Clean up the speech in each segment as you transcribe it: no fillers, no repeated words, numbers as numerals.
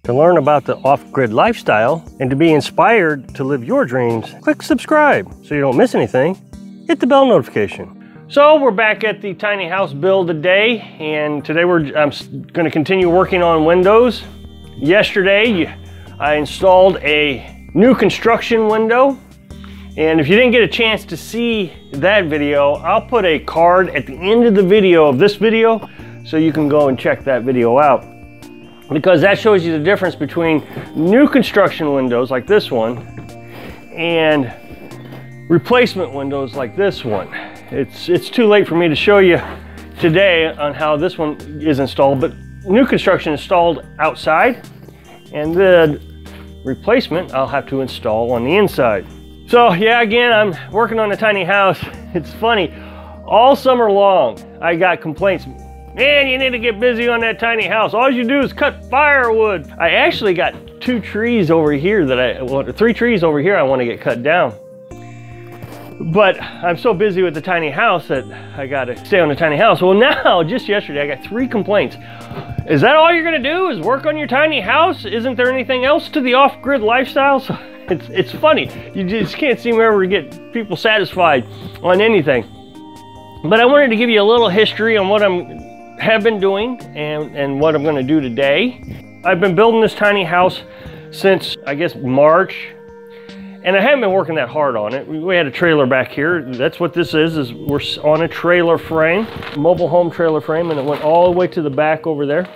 To learn about the off-grid lifestyle and to be inspired to live your dreams, click subscribe so you don't miss anything. Hit the bell notification. So we're back at the tiny house build today, and today I'm going to continue working on windows. Yesterday I installed a new construction window, and if you didn't get a chance to see that video, I'll put a card at the end of the video of this video so you can go and check that video out, because that shows you the difference between new construction windows like this one and replacement windows like this one. It's too late for me to show you today on how this one is installed, but new construction installed outside, and the replacement I'll have to install on the inside. So yeah, again, I'm working on a tiny house. It's funny, all summer long I got complaints. Man, you need to get busy on that tiny house. All you do is cut firewood. I actually got three trees over here I want to get cut down. But I'm so busy with the tiny house that I got to stay on the tiny house. Well, now, just yesterday, I got 3 complaints. Is that all you're going to do is work on your tiny house? Isn't there anything else to the off-grid lifestyle? So it's funny. You just can't seem ever to get people satisfied on anything. But I wanted to give you a little history on what have been doing and what I'm going to do today. I've been building this tiny house since, I guess, March, and I haven't been working that hard on it. We had a trailer back here. That's what this is we're on a trailer frame, mobile home trailer frame, and it went all the way to the back over there.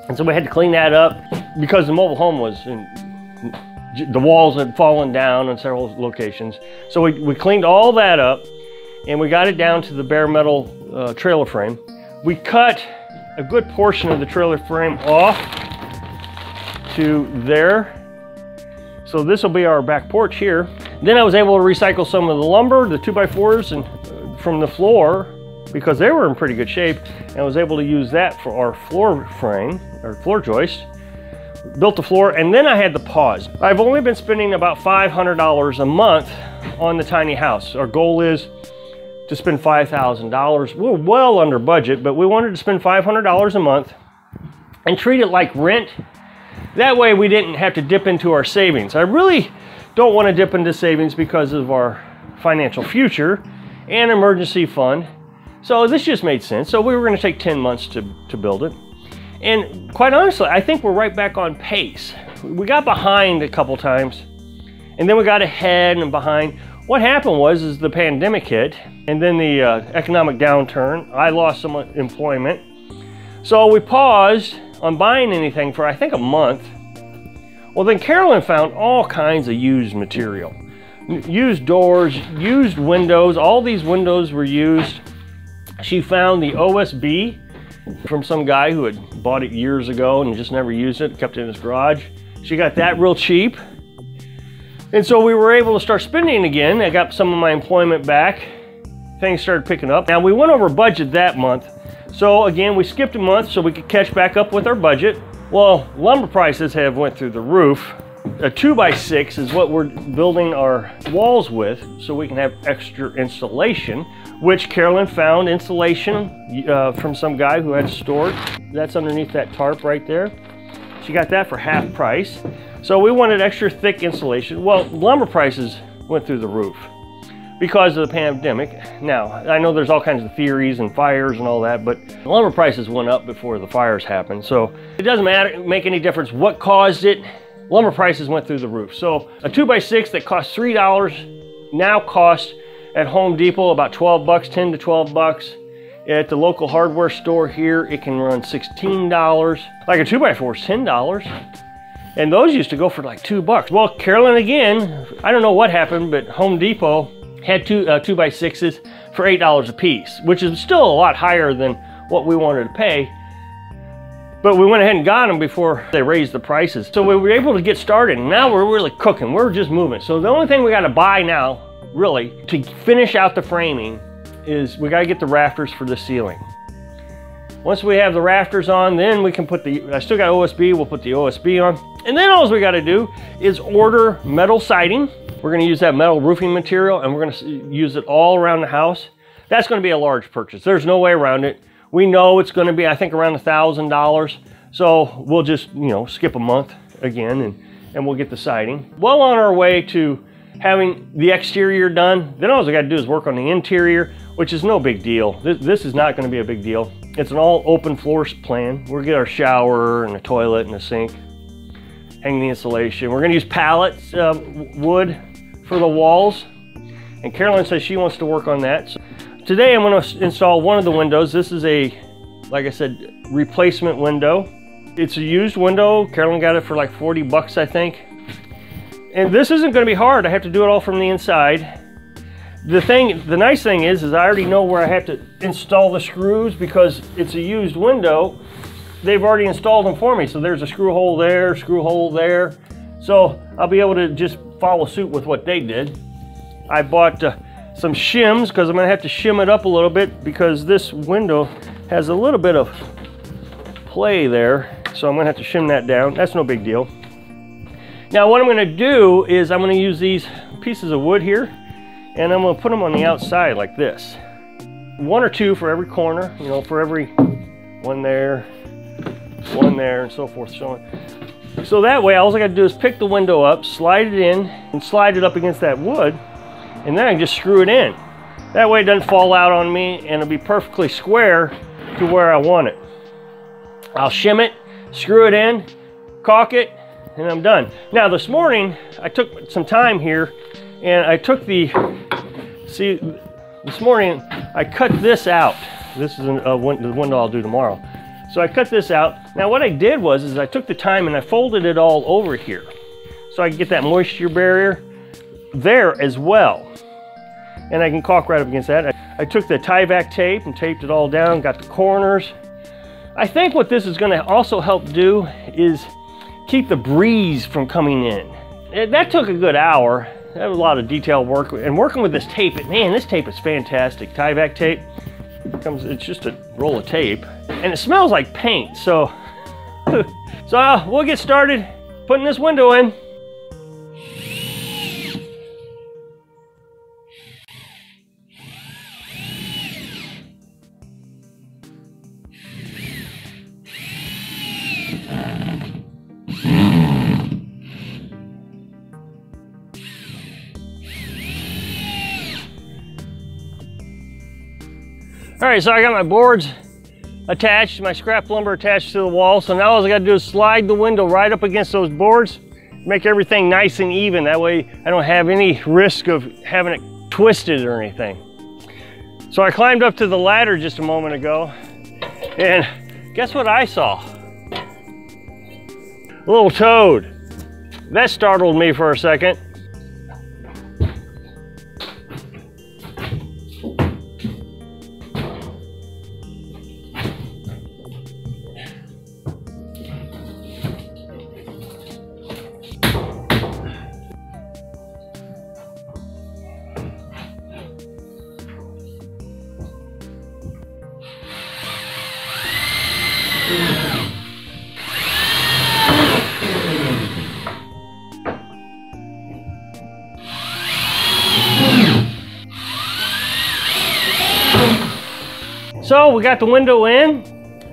And so we had to clean that up because the mobile home was the walls had fallen down in several locations. So we cleaned all that up, and we got it down to the bare metal trailer frame. We cut a good portion of the trailer frame off to there. So this will be our back porch here. Then I was able to recycle some of the lumber, the 2x4s, and from the floor, because they were in pretty good shape. And I was able to use that for our floor frame, or floor joist. Built the floor, and then I had to pause. I've only been spending about $500 a month on the tiny house. Our goal is to spend $5,000. We're well under budget, but we wanted to spend $500 a month and treat it like rent. That way we didn't have to dip into our savings. I really don't want to dip into savings because of our financial future and emergency fund. So this just made sense. So we were going to take 10 months to build it. And quite honestly, I think we're right back on pace. We got behind a couple times, and then we got ahead and behind. What happened was the pandemic hit, and then the economic downturn. I lost some employment. So we paused on buying anything for, I think, a month. Well, then Carolyn found all kinds of used material. Used doors, used windows, all these windows were used. She found the OSB from some guy who had bought it years ago and just never used it, kept it in his garage. She got that real cheap. And so we were able to start spending again. I got some of my employment back. Things started picking up. Now we went over budget that month. So again, we skipped a month so we could catch back up with our budget. Well, lumber prices have went through the roof. A 2x6 is what we're building our walls with so we can have extra insulation, which Carolyn found insulation from some guy who had it stored. That's underneath that tarp right there. She got that for half price. So we wanted extra thick insulation. Well, lumber prices went through the roof because of the pandemic. Now, I know there's all kinds of theories and fires and all that, but lumber prices went up before the fires happened. So it doesn't make any difference what caused it. Lumber prices went through the roof. So a 2x6 that cost $3 now costs at Home Depot about 12 bucks, 10 to 12 bucks. At the local hardware store here, it can run $16. Like a 2x4 is $10. And those used to go for like 2 bucks. Well, Carolyn, again, I don't know what happened, but Home Depot had 2x6s for $8 a piece, which is still a lot higher than what we wanted to pay. But we went ahead and got them before they raised the prices. So we were able to get started, and now we're really cooking. We're just moving. So the only thing we got to buy now, really, to finish out the framing is we got to get the rafters for the ceiling. Once we have the rafters on, then we can put I still got OSB, we'll put the OSB on. And then all we got to do is order metal siding. We're going to use that metal roofing material, and we're going to use it all around the house. That's going to be a large purchase. There's no way around it. We know it's going to be, I think, around $1,000. So we'll just, you know, skip a month again and we'll get the siding. Well on our way to having the exterior done. Then all I got to do is work on the interior, which is no big deal. This is not going to be a big deal. It's an all open floors plan. We'll get our shower and a toilet and a sink, hang the insulation. We're going to use pallets of wood for the walls. And Carolyn says she wants to work on that. So today I'm going to install one of the windows. This is a, like I said, replacement window. It's a used window. Carolyn got it for like 40 bucks, I think. And this isn't going to be hard. I have to do it all from the inside. The nice thing is I already know where I have to install the screws because it's a used window. They've already installed them for me. So there's a screw hole there, screw hole there. So I'll be able to just follow suit with what they did. I bought some shims because I'm going to have to shim it up a little bit because this window has a little bit of play there. So I'm going to have to shim that down. That's no big deal. Now what I'm going to do is I'm going to use these pieces of wood here and I'm going to put them on the outside like this. One or two for every corner, you know, for every one there, and so forth, so on. So that way all I got to do is pick the window up, slide it in, and slide it up against that wood, and then I can just screw it in. That way it doesn't fall out on me and it'll be perfectly square to where I want it. I'll shim it, screw it in, caulk it, and I'm done. Now this morning I took some time here and I took this morning I cut this out. This is the window I'll do tomorrow. So I cut this out. Now what I did was I took the time and I folded it all over here so I can get that moisture barrier there as well. And I can caulk right up against that. I took the Tyvek tape and taped it all down, got the corners. I think what this is going to also help do is keep the breeze from coming in. That took a good hour. That was a lot of detailed work. And working with this tape, man, this tape is fantastic. Tyvek tape. It's just a roll of tape. And it smells like paint. So, we'll get started putting this window in. All right, so I got my boards attached, my scrap lumber attached to the wall. So now all I got to do is slide the window right up against those boards, make everything nice and even. That way I don't have any risk of having it twisted or anything. So I climbed up to the ladder just a moment ago, and guess what I saw? A little toad. That startled me for a second. So we got the window in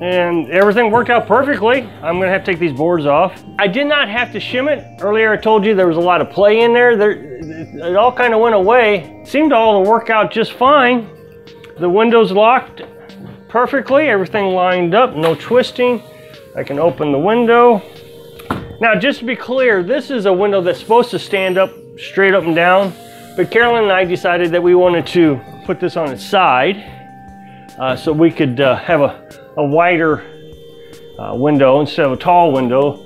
and everything worked out perfectly. I'm gonna have to take these boards off. I did not have to shim it. Earlier I told you there was a lot of play in there. It all kind of went away. It seemed all to work out just fine. The window's locked perfectly, everything lined up, no twisting. I can open the window. Now just to be clear, this is a window that's supposed to stand up straight up and down, but Carolyn and I decided that we wanted to put this on its side. So we could have a wider window instead of a tall window.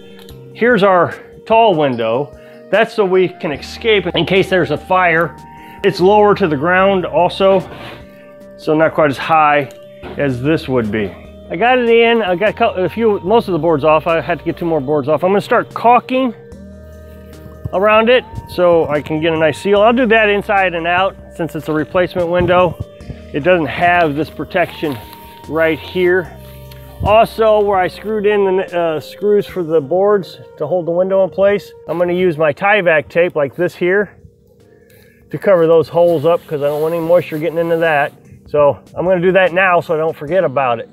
Here's our tall window. That's so we can escape in case there's a fire. It's lower to the ground also, so not quite as high as this would be. I got it in. I got most of the boards off. I had to get 2 more boards off. I'm going to start caulking around it so I can get a nice seal. I'll do that inside and out since it's a replacement window. It doesn't have this protection right here. Also, where I screwed in the screws for the boards to hold the window in place, I'm going to use my Tyvek tape like this here to cover those holes up because I don't want any moisture getting into that. So I'm going to do that now so I don't forget about it.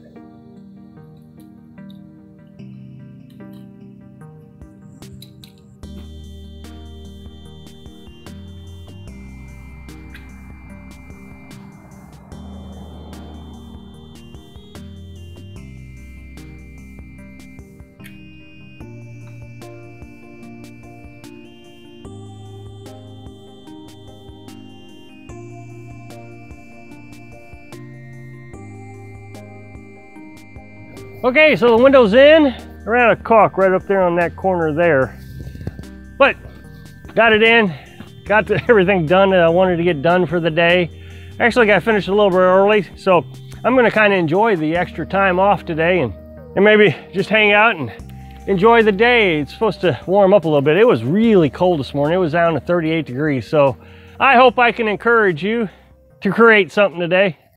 Okay, so the window's in. I ran out of caulk right up there on that corner there. But got it in, got everything done that I wanted to get done for the day. Actually got finished a little bit early, so I'm gonna kind of enjoy the extra time off today and maybe just hang out and enjoy the day. It's supposed to warm up a little bit. It was really cold this morning. It was down to 38 degrees. So I hope I can encourage you to create something today.